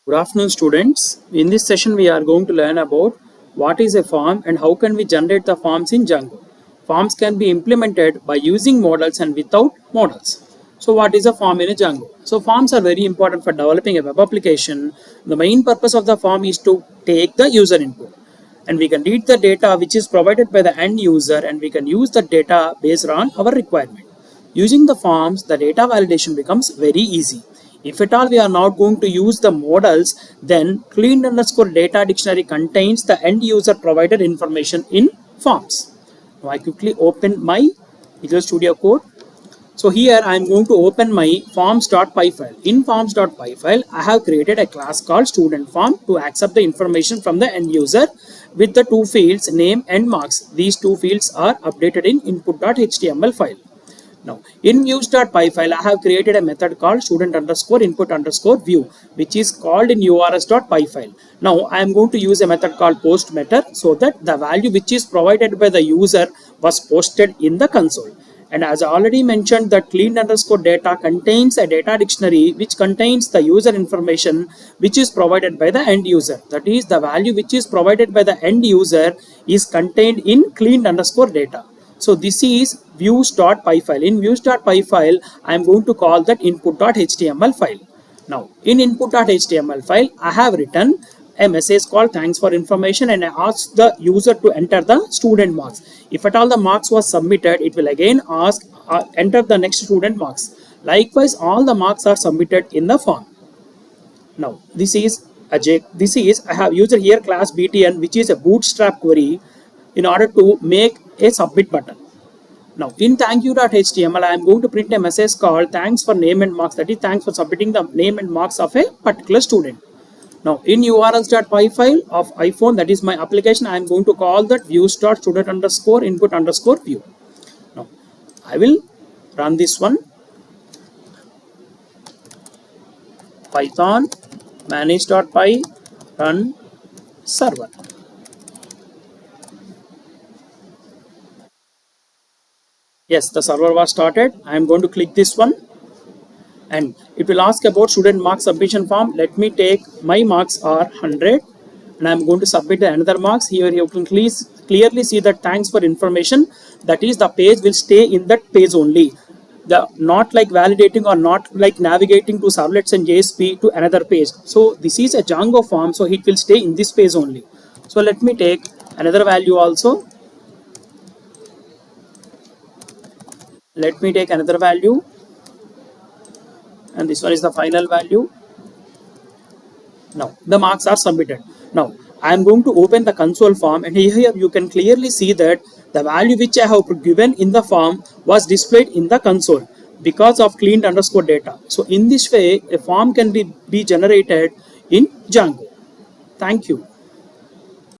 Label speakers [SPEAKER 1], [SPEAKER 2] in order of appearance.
[SPEAKER 1] Good afternoon, students. In this session, we are going to learn about what is a form and how can we generate the forms in Django. Forms can be implemented by using models and without models. So what is a form in a Django? So forms are very important for developing a web application. The main purpose of the form is to take the user input, and we can read the data which is provided by the end user, and we can use the data based on our requirement. Using the forms, the data validation becomes very easy. If at all we are not going to use the models, then clean underscore data dictionary contains the end user provided information in forms. Now I quickly open my Visual Studio Code. So here I am going to open my forms.py file. In forms.py file, I have created a class called student form to accept the information from the end user with the two fields name and marks. These two fields are updated in input.html file. Now, in views.py file, I have created a method called student underscore input underscore view, which is called in urs.py file. Now, I am going to use a method called post method so that the value which is provided by the user was posted in the console. And as I already mentioned, that clean underscore data contains a data dictionary which contains the user information which is provided by the end user. That is, the value which is provided by the end user is contained in clean underscore data. So this is views.py file. In views.py file, I am going to call that input.html file. Now, in input.html file, I have written a message called thanks for information, and I ask the user to enter the student marks. If at all the marks was submitted, it will again ask enter the next student marks. Likewise, all the marks are submitted in the form. Now, I have used here class btn, which is a bootstrap query in order to make a submit button. Now in thankyou.html, I am going to print a message called thanks for name and marks, that is thanks for submitting the name and marks of a particular student. Now in urls.py file of iPhone, that is my application, I am going to call that views.student underscore input underscore view. Now I will run this one. Python manage.py run server. Yes, the server was started. I am going to click this one, and it will ask about student mark submission form. Let me take my marks are 100, and I am going to submit another marks. Here you can clearly see that thanks for information. That is, the page will stay in that page only. The not like validating or not like navigating to servlets and JSP to another page. So this is a Django form, so it will stay in this page only. So let me take another value also. Let me take another value, and this one is the final value. Now the marks are submitted. Now I am going to open the console form, and here you can clearly see that the value which I have given in the form was displayed in the console because of cleaned underscore data. So in this way, a form can be generated in Django. Thank you.